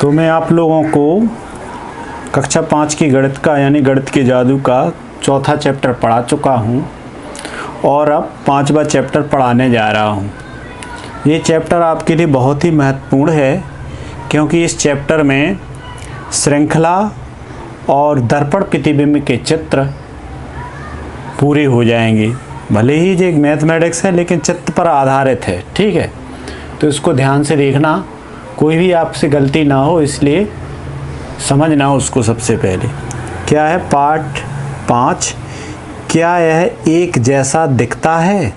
तो मैं आप लोगों को कक्षा 5 की गणित का यानी गणित के जादू का चौथा चैप्टर पढ़ा चुका हूँ और अब 5वां चैप्टर पढ़ाने जा रहा हूँ। ये चैप्टर आपके लिए बहुत ही महत्वपूर्ण है क्योंकि इस चैप्टर में श्रृंखला और दर्पण प्रतिबिंब के चित्र पूरे हो जाएंगे। भले ही ये एक मैथमेटिक्स है लेकिन चित्र पर आधारित है, ठीक है। तो इसको ध्यान से देखना, कोई भी आपसे गलती ना हो, इसलिए समझना उसको सबसे पहले। क्या है पाठ 5, क्या यह एक जैसा दिखता है।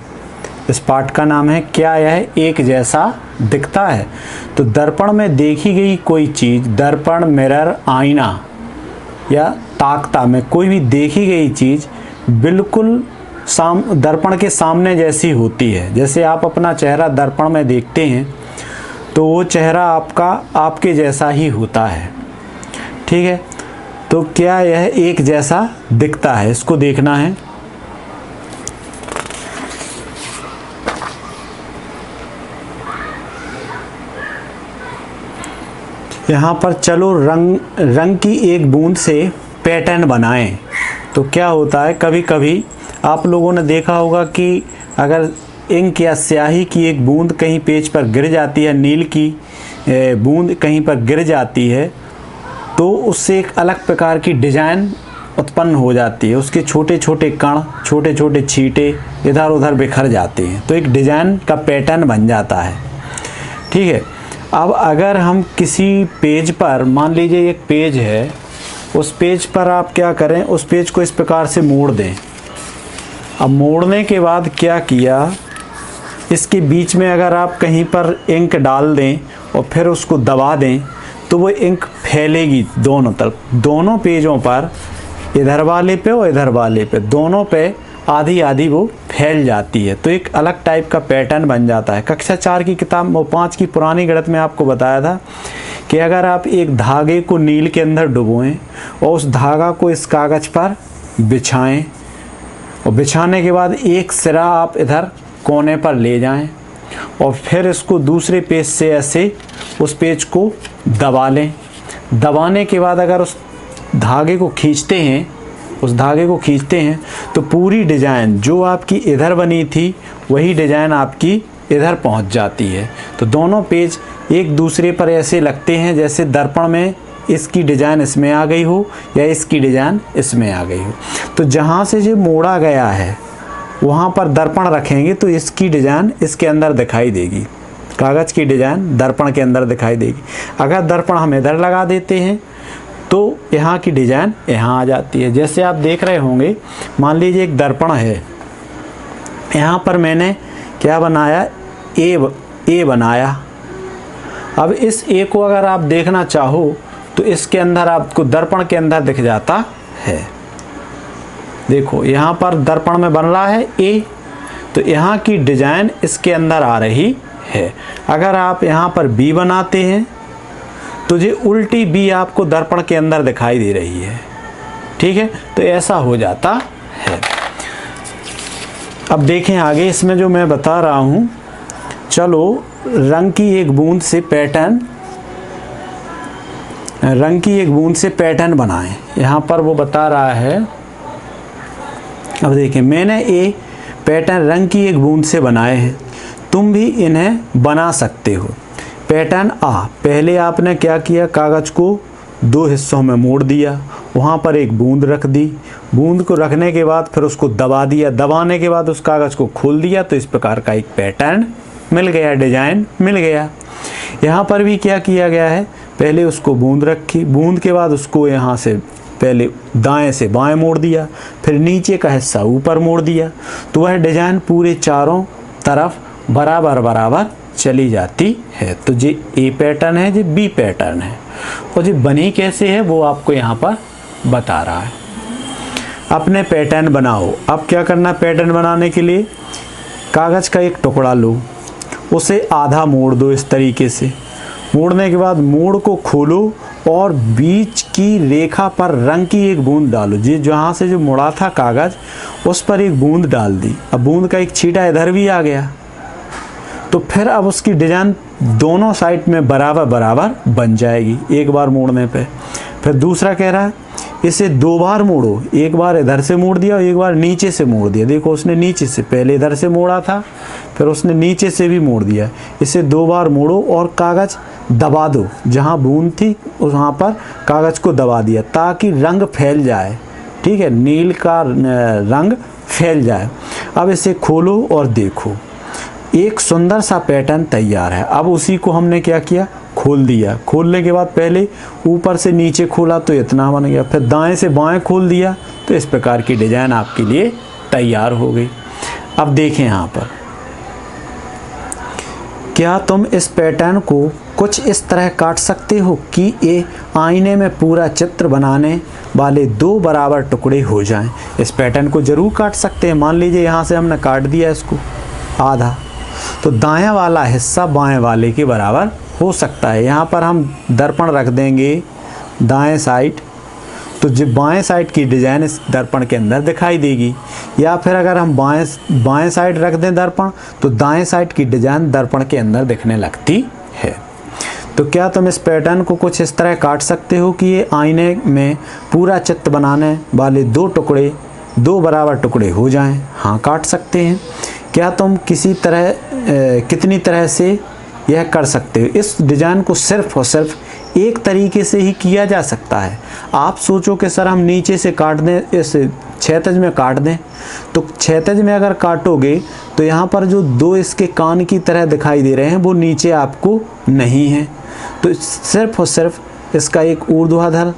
इस पाठ का नाम है क्या यह एक जैसा दिखता है। तो दर्पण में देखी गई कोई चीज़, दर्पण, मिरर, आईना या ताकता में कोई भी देखी गई चीज़ बिल्कुल दर्पण के सामने जैसी होती है। जैसे आप अपना चेहरा दर्पण में देखते हैं तो वो चेहरा आपके जैसा ही होता है, ठीक है। तो क्या यह एक जैसा दिखता है, इसको देखना है। यहाँ पर चलो रंग की एक बूंद से पैटर्न बनाएं। तो क्या होता है, कभी कभी आप लोगों ने देखा होगा कि अगर इंक या स्याही की एक बूंद कहीं पेज पर गिर जाती है, नील की बूंद कहीं पर गिर जाती है तो उससे एक अलग प्रकार की डिज़ाइन उत्पन्न हो जाती है। उसके छोटे छोटे कण, छोटे छोटे छींटे इधर उधर बिखर जाते हैं तो एक डिज़ाइन का पैटर्न बन जाता है, ठीक है। अब अगर हम किसी पेज पर, मान लीजिए एक पेज है, उस पेज पर आप क्या करें, उस पेज को इस प्रकार से मोड़ दें। अब मोड़ने के बाद क्या किया, इसके बीच में अगर आप कहीं पर इंक डाल दें और फिर उसको दबा दें तो वो इंक फैलेगी दोनों तरफ, दोनों पेजों पर, इधर वाले पे और इधर वाले पे, दोनों पे आधी आधी वो फैल जाती है। तो एक अलग टाइप का पैटर्न बन जाता है। कक्षा 4 की किताब 5 की पुरानी गणित में आपको बताया था कि अगर आप एक धागे को नील के अंदर डुबोएं और उस धागा को इस कागज़ पर बिछाएं और बिछाने के बाद एक सिरा आप इधर कोने पर ले जाएं और फिर इसको दूसरे पेज से ऐसे उस पेज को दबा लें। दबाने के बाद अगर उस धागे को खींचते हैं तो पूरी डिज़ाइन जो आपकी इधर बनी थी वही डिज़ाइन आपकी इधर पहुंच जाती है। तो दोनों पेज एक दूसरे पर ऐसे लगते हैं जैसे दर्पण में इसकी डिज़ाइन इसमें आ गई हो या इसकी डिज़ाइन इसमें आ गई हो। तो जहाँ से जो मोड़ा गया है वहाँ पर दर्पण रखेंगे तो इसकी डिज़ाइन इसके अंदर दिखाई देगी, कागज़ की डिज़ाइन दर्पण के अंदर दिखाई देगी। अगर दर्पण हम इधर लगा देते हैं तो यहाँ की डिज़ाइन यहाँ आ जाती है। जैसे आप देख रहे होंगे, मान लीजिए एक दर्पण है, यहाँ पर मैंने क्या बनाया, ए बनाया। अब इस ए को अगर आप देखना चाहो तो इसके अंदर आपको दर्पण के अंदर दिख जाता है। देखो यहाँ पर दर्पण में बन रहा है ए, तो यहाँ की डिज़ाइन इसके अंदर आ रही है। अगर आप यहाँ पर बी बनाते हैं तो ये उल्टी बी आपको दर्पण के अंदर दिखाई दे रही है, ठीक है। तो ऐसा हो जाता है। अब देखें आगे इसमें जो मैं बता रहा हूँ, चलो रंग की एक बूंद से पैटर्न बनाएं। यहाँ पर वो बता रहा है, अब देखें मैंने ये पैटर्न रंग की एक बूंद से बनाए हैं, तुम भी इन्हें बना सकते हो। पैटर्न आ, पहले आपने क्या किया, कागज़ को 2 हिस्सों में मोड़ दिया, वहाँ पर एक बूंद रख दी, बूंद को रखने के बाद फिर उसको दबा दिया, दबाने के बाद उस कागज़ को खोल दिया तो इस प्रकार का एक पैटर्न मिल गया, डिज़ाइन मिल गया। यहाँ पर भी क्या किया गया है, पहले उसको बूंद रखी, बूंद के बाद उसको यहाँ से पहले दाएं से बाएं मोड़ दिया, फिर नीचे का हिस्सा ऊपर मोड़ दिया, तो वह डिज़ाइन पूरे चारों तरफ बराबर बराबर चली जाती है। तो ये ए पैटर्न है, ये बी पैटर्न है और ये बनी कैसे है वो आपको यहाँ पर बता रहा है। अपने पैटर्न बनाओ। अब क्या करना, पैटर्न बनाने के लिए कागज़ का एक टुकड़ा लो, उसे आधा मोड़ दो इस तरीके से। मोड़ने के बाद मोड़ को खोलो और बीच की रेखा पर रंग की एक बूंद डालो। जी जहाँ से जो मुड़ा था कागज़ उस पर एक बूंद डाल दी। अब बूंद का एक छींटा इधर भी आ गया तो फिर अब उसकी डिज़ाइन दोनों साइड में बराबर बराबर बन जाएगी एक बार मोड़ने पे। फिर दूसरा कह रहा है इसे 2 बार मोड़ो, एक बार इधर से मोड़ दिया और एक बार नीचे से मोड़ दिया। देखो उसने नीचे से, पहले इधर से मोड़ा था फिर उसने नीचे से भी मोड़ दिया। इसे 2 बार मोड़ो और कागज़ दबा दो, जहाँ बूंद थी वहाँ पर कागज़ को दबा दिया ताकि रंग फैल जाए। ठीक है, नील का रंग फैल जाए। अब इसे खोलो और देखो, एक सुंदर सा पैटर्न तैयार है। अब उसी को हमने क्या किया, खोल दिया। खोलने के बाद पहले ऊपर से नीचे खोला तो इतना बन गया, फिर दाएं से बाएं खोल दिया तो इस प्रकार की डिजाइन आपके लिए तैयार हो गई। अब देखें यहाँ पर, क्या तुम इस पैटर्न को कुछ इस तरह काट सकते हो कि ये आईने में पूरा चित्र बनाने वाले 2 बराबर टुकड़े हो जाएं। इस पैटर्न को जरूर काट सकते हैं। मान लीजिए यहाँ से हमने काट दिया इसको आधा, तो दायां वाला हिस्सा बाएं वाले के बराबर हो सकता है। यहाँ पर हम दर्पण रख देंगे दाएं साइड, तो जो बाएं साइड की डिज़ाइन इस दर्पण के अंदर दिखाई देगी। या फिर अगर हम बाएं साइड रख दें दर्पण, तो दाएं साइड की डिज़ाइन दर्पण के अंदर दिखने लगती है। तो क्या तुम इस पैटर्न को कुछ इस तरह काट सकते हो कि ये आईने में पूरा चित्र बनाने वाले 2 बराबर टुकड़े हो जाएं? हाँ, काट सकते हैं। क्या तुम कितनी तरह से यह कर सकते हो? इस डिज़ाइन को सिर्फ और सिर्फ एक तरीके से ही किया जा सकता है। आप सोचो कि सर हम नीचे से काट दें, इस क्षैतिज में काट दें, तो क्षैतिज में अगर काटोगे तो यहाँ पर जो 2 इसके कान की तरह दिखाई दे रहे हैं वो नीचे आपको नहीं है। तो सिर्फ और सिर्फ इसका एक ऊर्ध्वाधर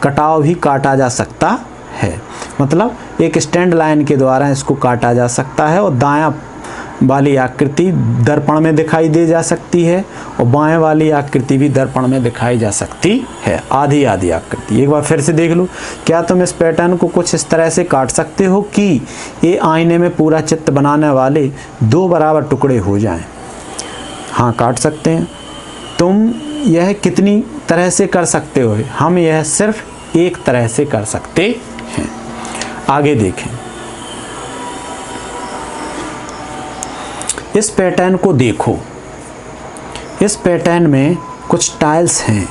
कटाव भी काटा जा सकता है, मतलब एक स्टैंड लाइन के द्वारा इसको काटा जा सकता है। और दायां वाली आकृति दर्पण में दिखाई दे जा सकती है और बाएं वाली आकृति भी दर्पण में दिखाई जा सकती है, आधी आधी आकृति। एक बार फिर से देख लो, क्या तुम इस पैटर्न को कुछ इस तरह से काट सकते हो कि ये आईने में पूरा चित्र बनाने वाले 2 बराबर टुकड़े हो जाएं? हाँ, काट सकते हैं। तुम यह कितनी तरह से कर सकते हो? हम यह सिर्फ एक तरह से कर सकते हैं। आगे देखें, इस पैटर्न को देखो। इस पैटर्न में कुछ टाइल्स हैं,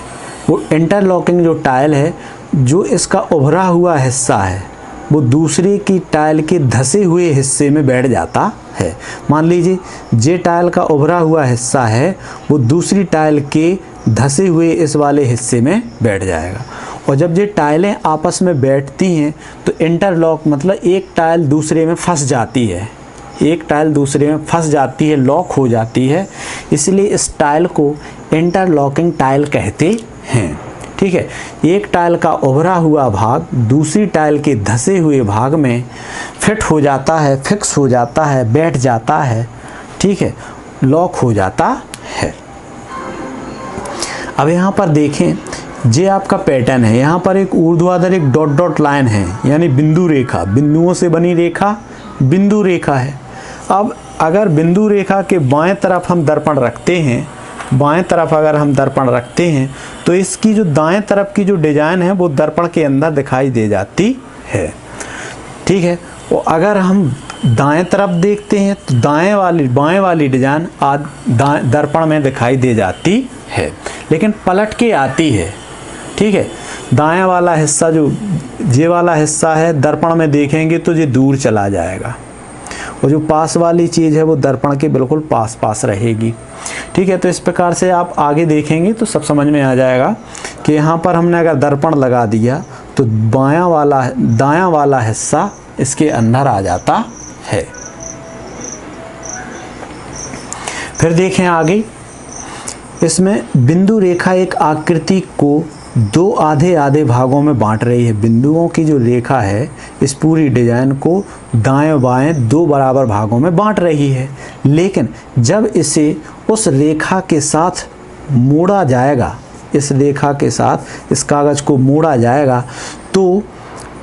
वो इंटरलॉकिंग जो टाइल है, जो इसका उभरा हुआ हिस्सा है वो दूसरे की टाइल के धसे हुए हिस्से में बैठ जाता है। मान लीजिए जे टाइल का उभरा हुआ हिस्सा है वो दूसरी टाइल के धसे हुए इस वाले हिस्से में बैठ जाएगा। और जब ये टाइलें आपस में बैठती हैं तो इंटरलॉक, मतलब एक टाइल दूसरे में फंस जाती है, एक टाइल दूसरे में फंस जाती है, लॉक हो जाती है। इसलिए इस टाइल को इंटरलॉकिंग टाइल कहते हैं। ठीक है, एक टाइल का उभरा हुआ भाग दूसरी टाइल के धसे हुए भाग में फिट हो जाता है, फिक्स हो जाता है, बैठ जाता है। ठीक है, लॉक हो जाता है। अब यहाँ पर देखें, ये आपका पैटर्न है। यहाँ पर एक ऊर्ध्वाधर एक डॉट डॉट लाइन है, यानी बिंदु रेखा, बिंदुओं से बनी रेखा बिंदु रेखा है। अब अगर बिंदु रेखा के बाएं तरफ हम दर्पण रखते हैं, बाएं तरफ अगर हम दर्पण रखते हैं तो इसकी जो दाएं तरफ की जो डिजाइन है वो दर्पण के अंदर दिखाई दे जाती है। ठीक है, और अगर हम दाएं तरफ देखते हैं तो बाएं वाली डिजाइन दर्पण में दिखाई दे जाती है, लेकिन पलट के आती है। ठीक है, दाएं वाला हिस्सा जो ये वाला हिस्सा है दर्पण में देखेंगे तो ये दूर चला जाएगा, और जो पास वाली चीज़ है वो दर्पण के बिल्कुल पास पास रहेगी। ठीक है, तो इस प्रकार से आप आगे देखेंगे तो सब समझ में आ जाएगा कि यहाँ पर हमने अगर दर्पण लगा दिया तो दायां वाला हिस्सा इसके अंदर आ जाता है। फिर देखें आगे, इसमें बिंदु रेखा एक आकृति को 2 आधे आधे भागों में बांट रही है। बिंदुओं की जो रेखा है इस पूरी डिजाइन को दाएं बाएं 2 बराबर भागों में बांट रही है, लेकिन जब इसे उस रेखा के साथ मोड़ा जाएगा, इस रेखा के साथ इस कागज़ को मोड़ा जाएगा तो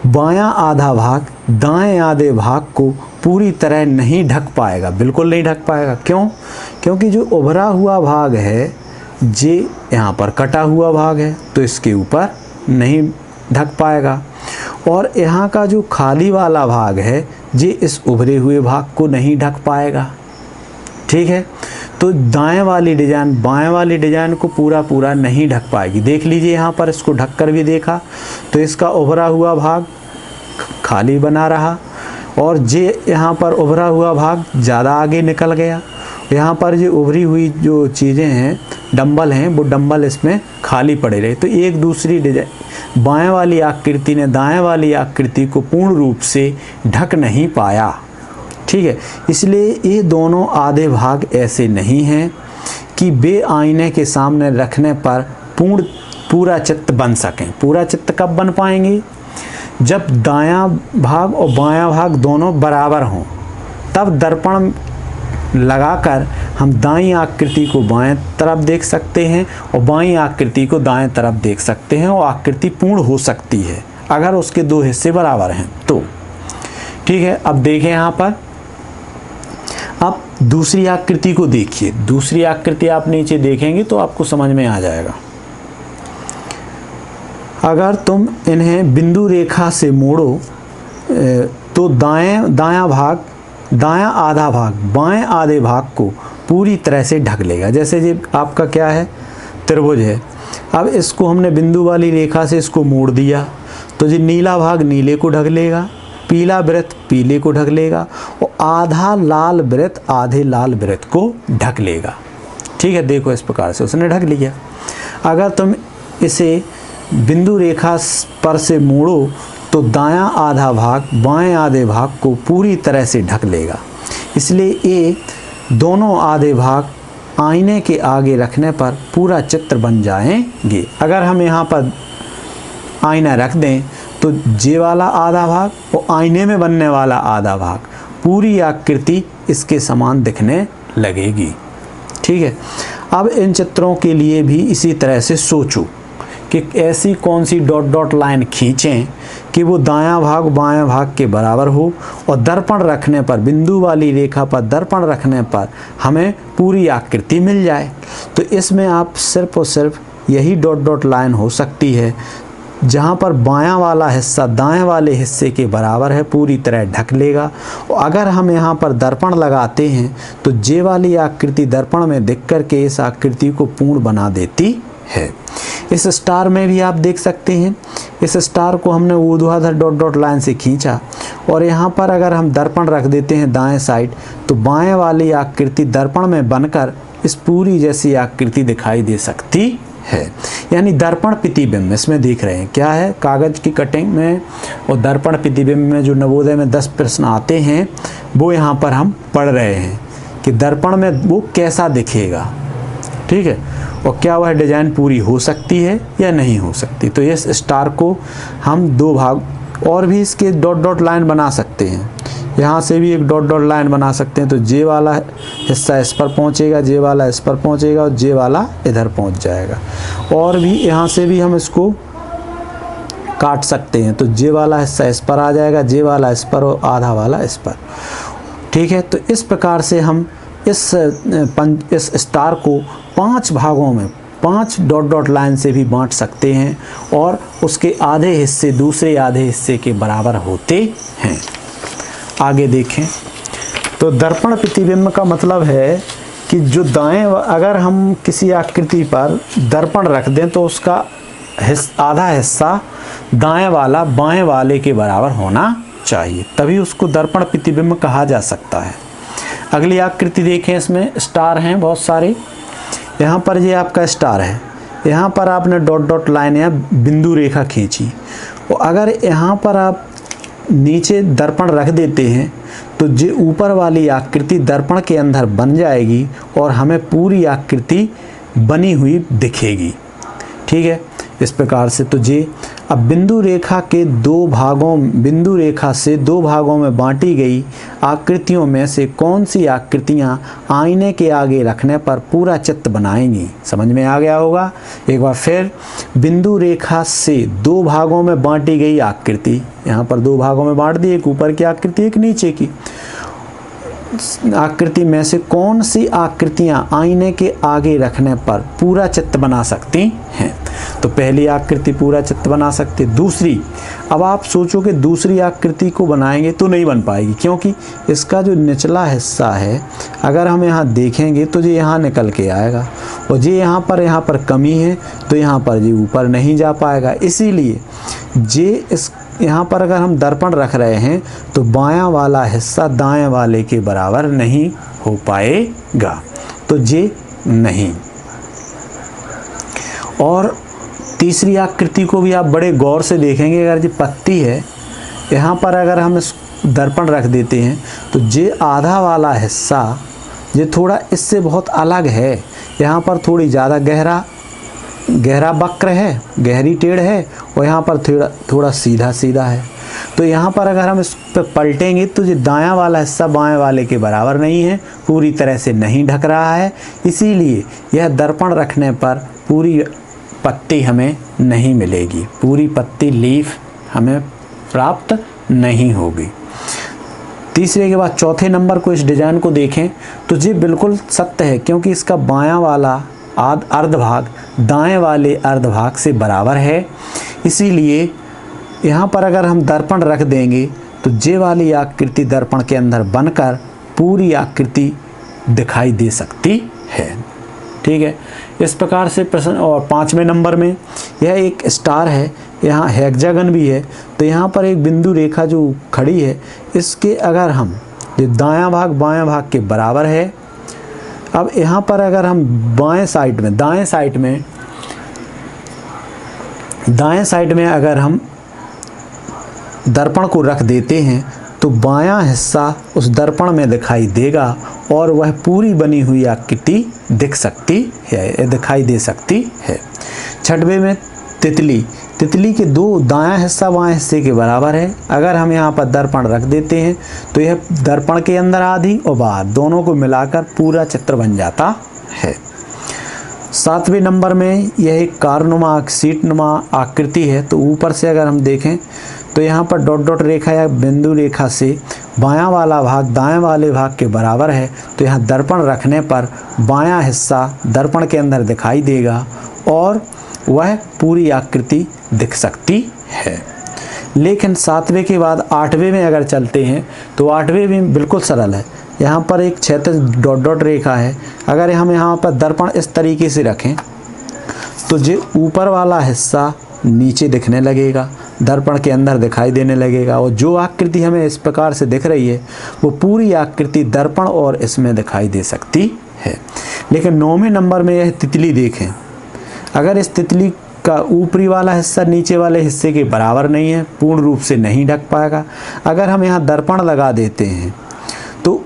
बायां आधा भाग दाएं आधे भाग को पूरी तरह नहीं ढक पाएगा, बिल्कुल नहीं ढक पाएगा। क्यों? क्योंकि जो उभरा हुआ भाग है ये यहाँ पर कटा हुआ भाग है तो इसके ऊपर नहीं ढक पाएगा, और यहाँ का जो खाली वाला भाग है ये इस उभरे हुए भाग को नहीं ढक पाएगा। ठीक है, तो दाएं वाली डिजाइन बाएं वाली डिजाइन को पूरा पूरा नहीं ढक पाएगी। देख लीजिए यहाँ पर इसको ढक कर भी देखा तो इसका उभरा हुआ भाग खाली बना रहा, और ये यहाँ पर उभरा हुआ भाग ज़्यादा आगे निकल गया। यहाँ पर जो उभरी हुई जो चीज़ें हैं, डंबल हैं, वो डंबल इसमें खाली पड़े रहे। तो एक दूसरी डिजाइन बाएं वाली आकृति ने दाएं वाली आकृति को पूर्ण रूप से ढक नहीं पाया। ठीक है, इसलिए ये दोनों आधे भाग ऐसे नहीं हैं कि वे आईने के सामने रखने पर पूरा चित्र बन सकें। पूरा चित्र कब बन पाएंगे? जब दायां भाग और बायां भाग दोनों बराबर हों, तब दर्पण लगाकर हम दाईं आकृति को बाएं तरफ देख सकते हैं और बाईं आकृति को दाएं तरफ देख सकते हैं, और आकृति पूर्ण हो सकती है अगर उसके दो हिस्से बराबर हैं तो। ठीक है, अब देखें यहाँ पर, अब दूसरी आकृति को देखिए। दूसरी आकृति आप नीचे देखेंगे तो आपको समझ में आ जाएगा। अगर तुम इन्हें बिंदु रेखा से मोड़ो तो दायां आधा भाग बाएं आधे भाग को पूरी तरह से ढक लेगा। जैसे ये आपका क्या है, त्रिभुज है। अब इसको हमने बिंदु वाली रेखा से इसको मोड़ दिया तो ये नीला भाग नीले को ढक लेगा, पीला वृत्त पीले को ढक लेगा, और आधा लाल वृत्त आधे लाल वृत्त को ढक लेगा। ठीक है, देखो इस प्रकार से उसने ढक लिया। अगर तुम इसे बिंदु रेखा पर से मोड़ो तो दायां आधा भाग बाएं आधे भाग को पूरी तरह से ढक लेगा। इसलिए ये दोनों आधे भाग आईने के आगे रखने पर पूरा चित्र बन जाएंगे। अगर हम यहाँ पर आईना रख दें तो ये वाला आधा भाग और आईने में बनने वाला आधा भाग पूरी आकृति इसके समान दिखने लगेगी। ठीक है, अब इन चित्रों के लिए भी इसी तरह से सोचो कि ऐसी कौन सी डॉट डॉट लाइन खींचें कि वो दायां भाग बायां भाग के बराबर हो, और दर्पण रखने पर बिंदु वाली रेखा पर दर्पण रखने पर हमें पूरी आकृति मिल जाए। तो इसमें आप सिर्फ और सिर्फ यही डॉट डॉट लाइन हो सकती है जहाँ पर बायां वाला हिस्सा दाएं वाले हिस्से के बराबर है, पूरी तरह ढक लेगा। और अगर हम यहाँ पर दर्पण लगाते हैं तो जे वाली आकृति दर्पण में दिख कर के इस आकृति को पूर्ण बना देती है। इस स्टार में भी आप देख सकते हैं, इस स्टार को हमने ऊर्ध्वाधर डॉट डॉट लाइन से खींचा, और यहाँ पर अगर हम दर्पण रख देते हैं दाएं साइड तो बाएं वाली आकृति दर्पण में बनकर इस पूरी जैसी आकृति दिखाई दे सकती है। यानी दर्पण प्रतिबिंब इसमें देख रहे हैं क्या है, कागज की कटिंग में और दर्पण प्रतिबिंब में जो नवोदय में 10 प्रश्न आते हैं वो यहाँ पर हम पढ़ रहे हैं कि दर्पण में वो कैसा दिखेगा। ठीक है, और क्या वह डिजाइन पूरी हो सकती है या नहीं हो सकती। तो इस स्टार को हम दो भाग और भी इसके डॉट डॉट लाइन बना सकते हैं। यहाँ से भी एक डॉट डॉट लाइन बना सकते हैं, तो जे वाला हिस्सा इस पर पहुँचेगा, जे वाला इस पर पहुँचेगा और जे वाला इधर पहुँच जाएगा। और भी यहाँ से भी हम इसको काट सकते हैं, तो जे वाला हिस्सा इस पर आ जाएगा, जे वाला इस पर और आधा वाला इस पर। ठीक है, तो इस प्रकार से हम इस स्टार को 5 भागों में 5 डॉट डॉट लाइन से भी बांट सकते हैं, और उसके आधे हिस्से दूसरे आधे हिस्से के बराबर होते हैं। आगे देखें तो दर्पण प्रतिबिंब का मतलब है कि जो दाएं, अगर हम किसी आकृति पर दर्पण रख दें तो उसका आधा हिस्सा दाएं वाला बाएं वाले के बराबर होना चाहिए, तभी उसको दर्पण प्रतिबिंब कहा जा सकता है। अगली आकृति देखें, इसमें स्टार हैं बहुत सारे। यहाँ पर ये आपका स्टार है, यहाँ पर आपने डॉट डॉट लाइन या बिंदु रेखा खींची, और अगर यहाँ पर आप नीचे दर्पण रख देते हैं तो जे ऊपर वाली आकृति दर्पण के अंदर बन जाएगी और हमें पूरी आकृति बनी हुई दिखेगी। ठीक है, इस प्रकार से तो जे अब बिंदु रेखा से दो भागों में बांटी गई आकृतियों में से कौन सी आकृतियां आईने के आगे रखने पर पूरा चित्र बनाएंगी। समझ में आ गया होगा। एक बार फिर, बिंदु रेखा से 2 भागों में बांटी गई आकृति, यहाँ पर 2 भागों में बांट दी, एक ऊपर की आकृति एक नीचे की। आकृति में से कौन सी आकृतियां आईने के आगे रखने पर पूरा चित्र बना सकती हैं? तो पहली आकृति पूरा चित्र बना सकते। दूसरी, अब आप सोचो कि दूसरी आकृति को बनाएंगे तो नहीं बन पाएगी, क्योंकि इसका जो निचला हिस्सा है अगर हम यहाँ देखेंगे तो ये यहाँ निकल के आएगा, और ये यहाँ पर कमी है तो यहाँ पर ये ऊपर नहीं जा पाएगा। इसीलिए ये इस यहाँ पर अगर हम दर्पण रख रहे हैं तो बायां वाला हिस्सा दाएं वाले के बराबर नहीं हो पाएगा, तो ये नहीं। और तीसरी आकृति को भी आप बड़े गौर से देखेंगे। अगर ये पत्ती है, यहाँ पर अगर हम इस दर्पण रख देते हैं तो ये आधा वाला हिस्सा ये थोड़ा इससे बहुत अलग है। यहाँ पर थोड़ी ज़्यादा गहरा वक्र है, गहरी टेढ़ है, और यहाँ पर थोड़ा सीधा सीधा है। तो यहाँ पर अगर हम इस पर पलटेंगे तो ये दायां वाला हिस्सा बाएं वाले के बराबर नहीं है, पूरी तरह से नहीं ढक रहा है। इसीलिए यह दर्पण रखने पर पूरी पत्ती हमें नहीं मिलेगी, पूरी पत्ती लीफ हमें प्राप्त नहीं होगी। तीसरे के बाद चौथे नंबर को, इस डिजाइन को देखें तो ये बिल्कुल सत्य है, क्योंकि इसका बायां वाला अर्धभाग दाएं वाले अर्धभाग से बराबर है। इसीलिए यहाँ पर अगर हम दर्पण रख देंगे तो ये वाली आकृति दर्पण के अंदर बनकर पूरी आकृति दिखाई दे सकती है। ठीक है, इस प्रकार से प्रश्न। और पाँचवें नंबर में यह एक स्टार है, यहाँ हेक्सागन भी है, तो यहाँ पर एक बिंदु रेखा जो खड़ी है, इसके अगर हम ये दायां भाग बायां भाग के बराबर है। अब यहाँ पर अगर हम दाएं साइड में अगर हम दर्पण को रख देते हैं तो बायां हिस्सा उस दर्पण में दिखाई देगा और वह पूरी बनी हुई आकृति दिखाई दे सकती है। छठवें में तितली के दो दायां हिस्सा बाएं हिस्से के बराबर है। अगर हम यहाँ पर दर्पण रख देते हैं तो यह दर्पण के अंदर आधी और बाहर दोनों को मिलाकर पूरा चित्र बन जाता है। सातवें नंबर में यह एक कारनुमा सीटनुमा आकृति है। तो ऊपर से अगर हम देखें तो यहाँ पर डॉट डॉट रेखा या बिंदु रेखा से बायां वाला भाग दाएं वाले भाग के बराबर है, तो यहाँ दर्पण रखने पर बायां हिस्सा दर्पण के अंदर दिखाई देगा और वह पूरी आकृति दिख सकती है। लेकिन सातवें के बाद आठवें में अगर चलते हैं तो आठवें में बिल्कुल सरल है। यहाँ पर एक क्षैतिज डॉट डॉट रेखा है। अगर हम यहाँ पर दर्पण इस तरीके से रखें तो जो ऊपर वाला हिस्सा नीचे दिखने लगेगा, दर्पण के अंदर दिखाई देने लगेगा, और जो आकृति हमें इस प्रकार से दिख रही है वो पूरी आकृति दर्पण और इसमें दिखाई दे सकती है। लेकिन 9वें नंबर में यह तितली देखें, अगर इस तितली का ऊपरी वाला हिस्सा नीचे वाले हिस्से के बराबर नहीं है, पूर्ण रूप से नहीं ढक पाएगा। अगर हम यहाँ दर्पण लगा देते हैं तो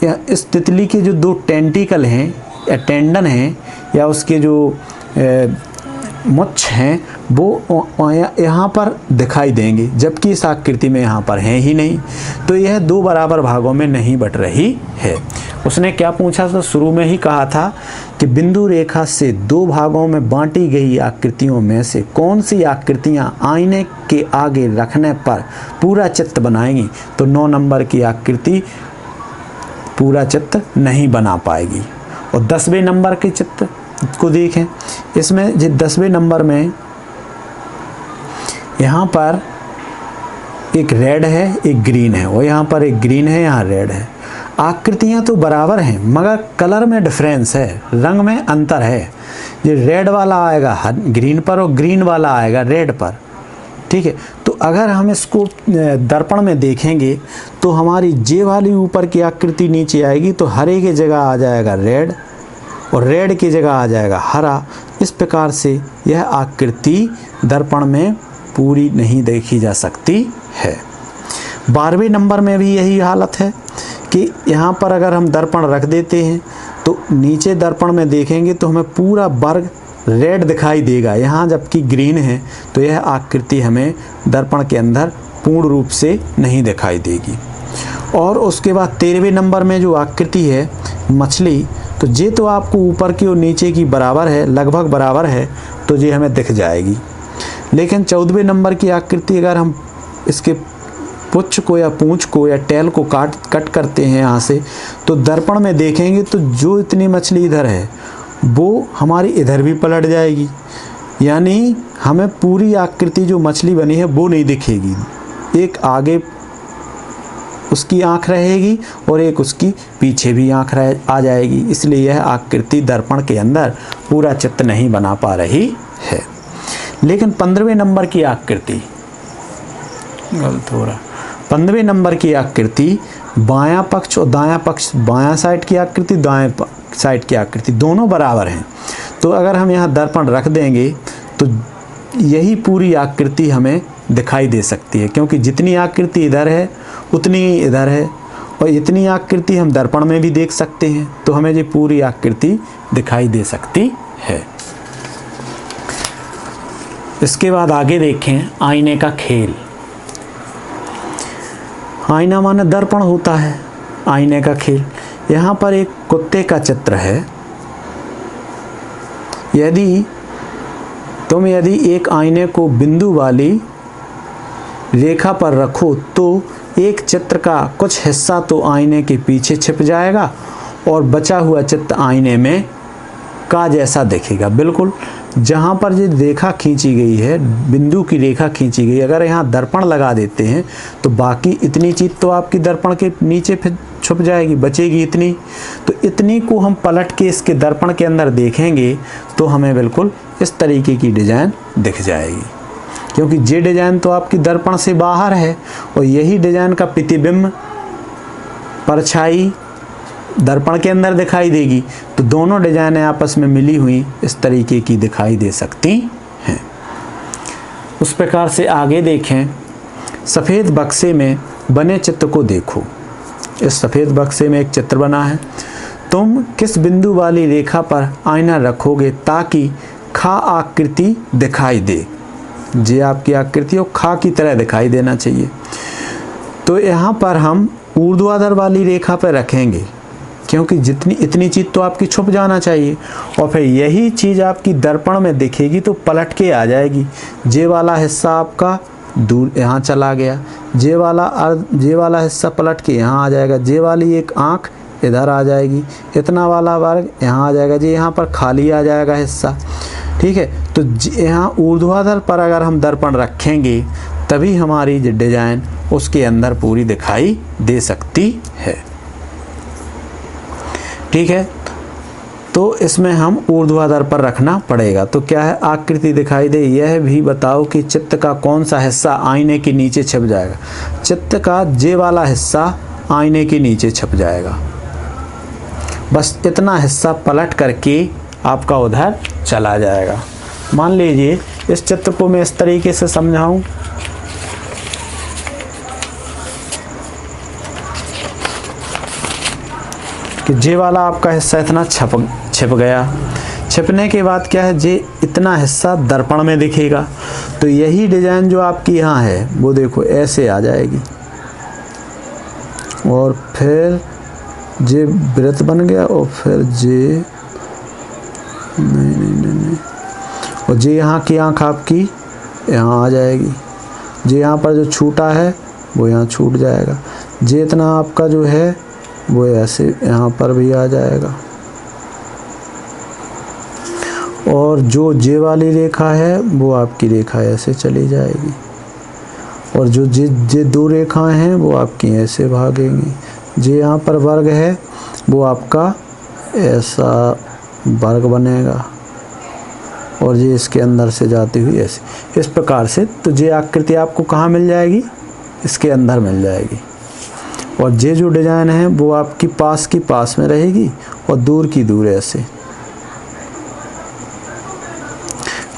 इस तितली के जो दो टेंटिकल हैं या टेंडन हैं या उसके जो मुच्छ हैं वो यहाँ पर दिखाई देंगे, जबकि इस आकृति में यहाँ पर हैं ही नहीं। तो यह दो बराबर भागों में नहीं बट रही है। उसने क्या पूछा था, शुरू में ही कहा था कि बिंदु रेखा से दो भागों में बांटी गई आकृतियों में से कौन सी आकृतियाँ आईने के आगे रखने पर पूरा चित्र बनाएंगी। तो 9 नंबर की आकृति पूरा चित्र नहीं बना पाएगी। और 10वें नंबर के चित्र को देखें, इसमें 10वें नंबर में यहाँ पर एक रेड है एक ग्रीन है, और यहाँ पर एक ग्रीन है यहाँ रेड है। आकृतियाँ तो बराबर हैं मगर कलर में डिफरेंस है, रंग में अंतर है। ये रेड वाला आएगा ग्रीन पर और ग्रीन वाला आएगा रेड पर। ठीक है, तो अगर हम इसको दर्पण में देखेंगे तो हमारी जे वाली ऊपर की आकृति नीचे आएगी, तो हरे की जगह आ जाएगा रेड और रेड की जगह आ जाएगा हरा। इस प्रकार से यह आकृति दर्पण में पूरी नहीं देखी जा सकती है। 12वें नंबर में भी यही हालत है कि यहाँ पर अगर हम दर्पण रख देते हैं तो नीचे दर्पण में देखेंगे तो हमें पूरा वर्ग रेड दिखाई देगा, यहाँ जबकि ग्रीन है, तो यह आकृति हमें दर्पण के अंदर पूर्ण रूप से नहीं दिखाई देगी। और उसके बाद 13वें नंबर में जो आकृति है मछली, तो ये तो आपको ऊपर की और नीचे की बराबर है, लगभग बराबर है, तो ये हमें दिख जाएगी। लेकिन 14वें नंबर की आकृति अगर हम इसके पुच्छ को या पूंछ को या टेल को कट करते हैं यहाँ से, तो दर्पण में देखेंगे तो जो इतनी मछली इधर है वो हमारी इधर भी पलट जाएगी, यानी हमें पूरी आकृति जो मछली बनी है वो नहीं दिखेगी। एक आगे उसकी आँख रहेगी और एक उसकी पीछे भी आँख आ जाएगी, इसलिए यह आकृति दर्पण के अंदर पूरा चित्र नहीं बना पा रही है। लेकिन 15वें नंबर की आकृति, गलत हो रहा, 15वें नंबर की आकृति बायां पक्ष और दायां पक्ष, बायां साइड की आकृति दाएं साइड की आकृति दोनों बराबर हैं। तो अगर हम यहाँ दर्पण रख देंगे तो यही पूरी आकृति हमें दिखाई दे सकती है, क्योंकि जितनी आकृति इधर है उतनी ही इधर है, और इतनी आकृति हम दर्पण में भी देख सकते हैं, तो हमें ये पूरी आकृति दिखाई दे सकती है। इसके बाद आगे देखें आईने का खेल। आईना माने दर्पण होता है, आईने का खेल। यहाँ पर एक कुत्ते का चित्र है। यदि एक आईने को बिंदु वाली रेखा पर रखो तो एक चित्र का कुछ हिस्सा तो आईने के पीछे छिप जाएगा और बचा हुआ चित्र आईने में का जैसा दिखेगा। बिल्कुल जहाँ पर ये रेखा खींची गई है, बिंदु की रेखा खींची गई, अगर यहाँ दर्पण लगा देते हैं तो बाकी इतनी चीज़ तो आपकी दर्पण के नीचे फिर छुप जाएगी, बचेगी इतनी। तो इतनी को हम पलट के इसके दर्पण के अंदर देखेंगे तो हमें बिल्कुल इस तरीके की डिज़ाइन दिख जाएगी, क्योंकि ये डिज़ाइन तो आपकी दर्पण से बाहर है और यही डिज़ाइन का प्रतिबिंब, परछाई दर्पण के अंदर दिखाई देगी। तो दोनों डिजाइनें आपस में मिली हुई इस तरीके की दिखाई दे सकती हैं। उस प्रकार से आगे देखें, सफ़ेद बक्से में बने चित्र को देखो। इस सफ़ेद बक्से में एक चित्र बना है। तुम किस बिंदु वाली रेखा पर आईना रखोगे ताकि खा आकृति दिखाई दे। ये आपकी आकृति और खा की तरह दिखाई देना चाहिए। तो यहाँ पर हम ऊर्ध्वाधर वाली रेखा पर रखेंगे, क्योंकि इतनी चीज़ तो आपकी छुप जाना चाहिए, और फिर यही चीज़ आपकी दर्पण में दिखेगी तो पलट के आ जाएगी। जे वाला हिस्सा आपका दूर यहाँ चला गया, जे वाला हिस्सा पलट के यहाँ आ जाएगा, जे वाली एक आँख इधर आ जाएगी, इतना वाला वर्ग यहाँ आ जाएगा, जी यहाँ पर खाली आ जाएगा हिस्सा। ठीक है, तो यहाँ ऊर्ध्वाधर पर अगर हम दर्पण रखेंगे तभी हमारी डिजाइन उसके अंदर पूरी दिखाई दे सकती है। ठीक है, तो इसमें हम ऊर्ध्वाधर पर रखना पड़ेगा। तो क्या है, आकृति दिखाई दे, यह भी बताओ कि चित्र का कौन सा हिस्सा आईने के नीचे छिप जाएगा। चित्र का जे वाला हिस्सा आईने के नीचे छिप जाएगा, बस इतना हिस्सा पलट करके आपका उधर चला जाएगा। मान लीजिए इस चित्र को मैं इस तरीके से समझाऊं कि जे वाला आपका हिस्सा इतना छिप गया, छिपने के बाद क्या है, जे इतना हिस्सा दर्पण में दिखेगा। तो यही डिजाइन जो आपकी यहाँ है वो देखो ऐसे आ जाएगी, और फिर जे वृत्त बन गया, और फिर जे नहीं, और जे यहाँ की आँख आपकी यहाँ आ जाएगी, जे यहाँ पर जो छूटा है वो यहाँ छूट जाएगा, जे इतना आपका जो है वो ऐसे यहाँ पर भी आ जाएगा, और जो जे वाली रेखा है वो आपकी रेखा ऐसे चली जाएगी, और जो जे दो रेखाएं हैं वो आपकी ऐसे भागेंगी। जे यहाँ पर वर्ग है वो आपका ऐसा वर्ग बनेगा, और ये इसके अंदर से जाती हुई ऐसे, इस प्रकार से। तो ये आकृति आपको कहाँ मिल जाएगी, इसके अंदर मिल जाएगी, और ये जो डिज़ाइन है वो आपकी पास में रहेगी और दूर की दूर ऐसे।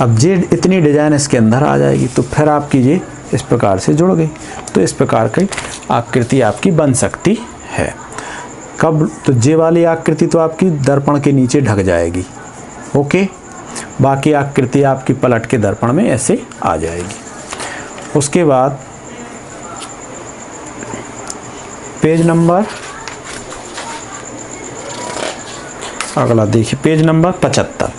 अब ये इतनी डिज़ाइन इसके अंदर आ जाएगी, तो फिर आपकी ये इस प्रकार से जुड़ गई। तो इस प्रकार की आकृति आपकी बन सकती है। कब, तो जे वाली आकृति तो आपकी दर्पण के नीचे ढक जाएगी। ओके, बाकी आकृति आपकी पलट के दर्पण में ऐसे आ जाएगी। उसके बाद पेज नंबर अगला देखिए, पेज नंबर 75।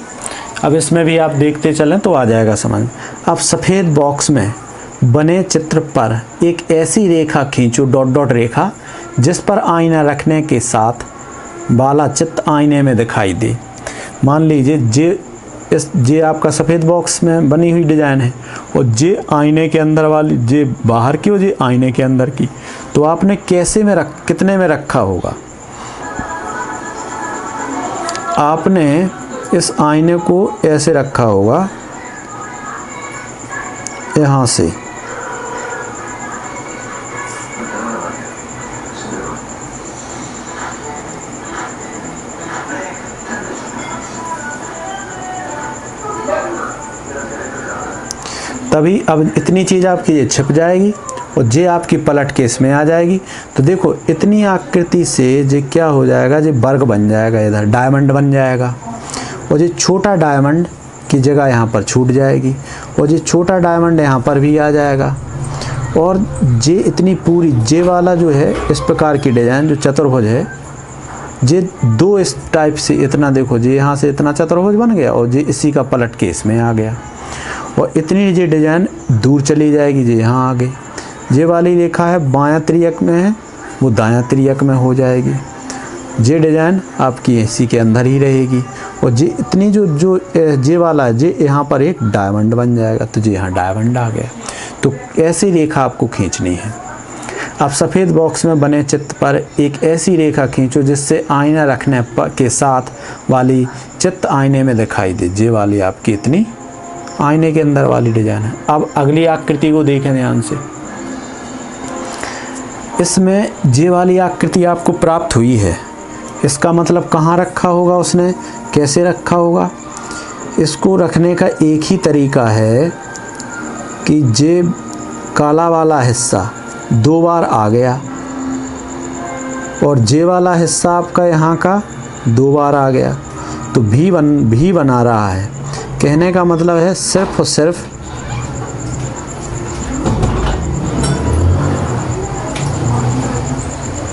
अब इसमें भी आप देखते चलें तो आ जाएगा समझ। अब सफ़ेद बॉक्स में बने चित्र पर एक ऐसी रेखा खींचो, डॉट डॉट रेखा, जिस पर आईना रखने के साथ वाला चित्र आईने में दिखाई दे। मान लीजिए जे आपका सफ़ेद बॉक्स में बनी हुई डिज़ाइन है और जे आईने के अंदर वाली, जे बाहर की और जे आईने के अंदर की, तो आपने कैसे में कितने में रखा होगा? आपने इस आईने को ऐसे रखा होगा, यहाँ से तभी अब इतनी चीज़ आपकी ये छिप जाएगी और जे आपकी पलट के इसमें आ जाएगी। तो देखो इतनी आकृति से जे क्या हो जाएगा, जे वर्ग बन जाएगा, इधर डायमंड बन जाएगा और ये छोटा डायमंड की जगह यहाँ पर छूट जाएगी और ये छोटा डायमंड यहाँ पर भी आ जाएगा। और जे इतनी पूरी जे वाला जो है इस प्रकार की डिज़ाइन जो चतुर्भुज है, जे दो इस टाइप से इतना देखो, जे यहाँ से इतना चतुर्भुज बन गया और जे इसी का पलट के इसमें आ गया और इतनी ये डिज़ाइन दूर चली जाएगी, जे यहाँ आ गई। जे वाली रेखा है बायां त्रियक में है, वो दायां त्रियक में हो जाएगी। जे डिज़ाइन आपकी इसी के अंदर ही रहेगी और जे इतनी जो जे वाला है, जे यहाँ पर एक डायमंड बन जाएगा, तो जे यहाँ डायमंड आ गया। तो ऐसी रेखा आपको खींचनी है। अब सफ़ेद बॉक्स में बने चित्र पर एक ऐसी रेखा खींचो जिससे आईना रखने के साथ वाली चित्र आईने में दिखाई दे। जे वाली आपकी इतनी आईने के अंदर वाली डिज़ाइन है। अब अगली आकृति को देखें ध्यान से। इसमें जे वाली आकृति आपको प्राप्त हुई है, इसका मतलब कहाँ रखा होगा उसने, कैसे रखा होगा? इसको रखने का एक ही तरीका है कि जे काला वाला हिस्सा दो बार आ गया और जे वाला हिस्सा आपका यहाँ का दो बार आ गया, तो भी बना रहा है। कहने का मतलब है सिर्फ और सिर्फ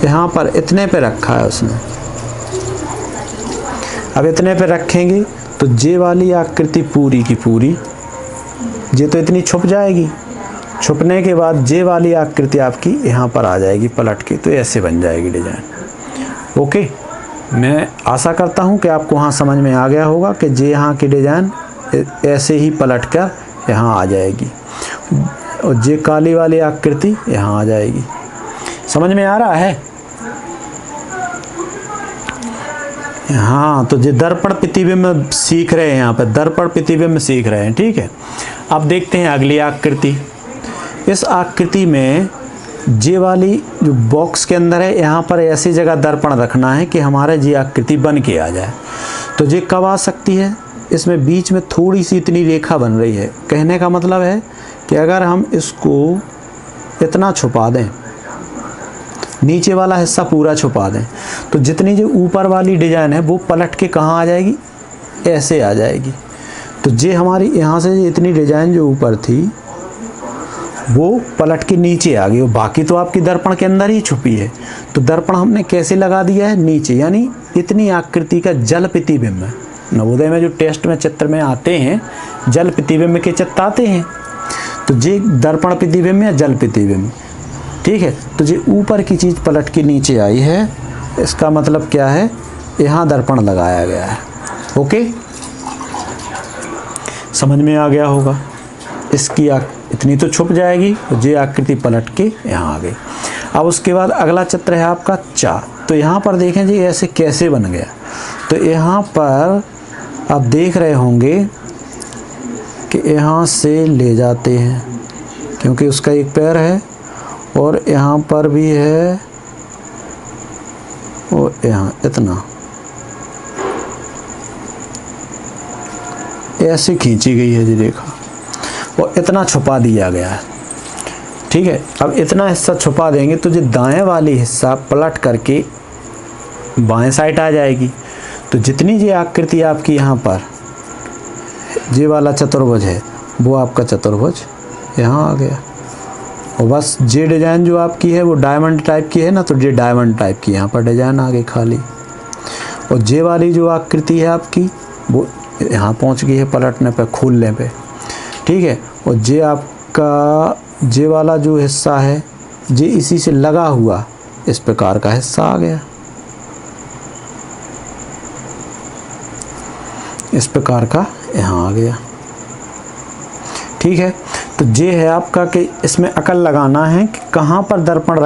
यहाँ पर इतने पे रखा है उसने। अब इतने पे रखेंगे तो जे वाली आकृति पूरी की पूरी, जे तो इतनी छुप जाएगी, छुपने के बाद जे वाली आकृति आपकी यहाँ पर आ जाएगी पलट के, तो ऐसे बन जाएगी डिज़ाइन। ओके, मैं आशा करता हूँ कि आपको वहाँ समझ में आ गया होगा कि जे यहाँ की डिज़ाइन ऐसे ही पलट कर यहाँ आ जाएगी और जे काली वाली आकृति यहाँ आ जाएगी। समझ में आ रहा है? हाँ, तो जे दर्पण प्रतिबिंब सीख रहे हैं, यहाँ पर दर्पण प्रतिबिंब सीख रहे हैं। ठीक है, अब देखते हैं अगली आकृति। इस आकृति में जे वाली जो बॉक्स के अंदर है, यहाँ पर ऐसी जगह दर्पण रखना है कि हमारा जे आकृति बन के आ जाए। तो जे कब आ सकती है? इसमें बीच में थोड़ी सी इतनी रेखा बन रही है। कहने का मतलब है कि अगर हम इसको इतना छुपा दें, नीचे वाला हिस्सा पूरा छुपा दें, तो जितनी जो ऊपर वाली डिज़ाइन है वो पलट के कहाँ आ जाएगी? ऐसे आ जाएगी। तो जे हमारी यहाँ से इतनी डिज़ाइन जो ऊपर थी वो पलट के नीचे आ गई और बाकी तो आपकी दर्पण के अंदर ही छुपी है। तो दर्पण हमने कैसे लगा दिया है? नीचे, यानी इतनी आकृति का जल प्रतिबिंब। नवोदय में जो टेस्ट में चित्र में आते हैं, जल प्रतिबिंब के चित्र आते हैं, तो जे दर्पण प्रतिबिंब या जल प्रतिबिंब। ठीक है, तो जे ऊपर की चीज़ पलट के नीचे आई है, इसका मतलब क्या है? यहाँ दर्पण लगाया गया है। ओके, समझ में आ गया होगा। इसकी इतनी तो छुप जाएगी और जे आकृति पलट के यहाँ आ गई। अब उसके बाद अगला चित्र है आपका चा। तो यहाँ पर देखें जी ऐसे कैसे बन गया। तो यहाँ पर आप देख रहे होंगे कि यहाँ से ले जाते हैं, क्योंकि उसका एक पैर है और यहाँ पर भी है और यहाँ इतना ऐसे खींची गई है जी रेखा और इतना छुपा दिया गया है। ठीक है, अब इतना हिस्सा छुपा देंगे तो जो दाएं वाली हिस्सा पलट करके बाएं साइड आ जाएगी। तो जितनी जी आकृति आपकी यहाँ पर जे वाला चतुर्भुज है वो आपका चतुर्भुज यहाँ आ गया और बस जे डिज़ाइन जो आपकी है वो डायमंड टाइप की है ना, तो जे डायमंड टाइप की यहाँ पर डिज़ाइन आ गई खाली। और जे वाली जो आकृति है आपकी वो यहाँ पहुँच गई है पलटने पे, खोलने पे। ठीक है, और जे आपका ये वाला जो हिस्सा है ये इसी से लगा हुआ इस प्रकार का हिस्सा आ गया, इस प्रकार का यहाँ आ गया। ठीक है, तो ये है आपका कि इसमें अकल लगाना है कि कहाँ पर दर्पण रख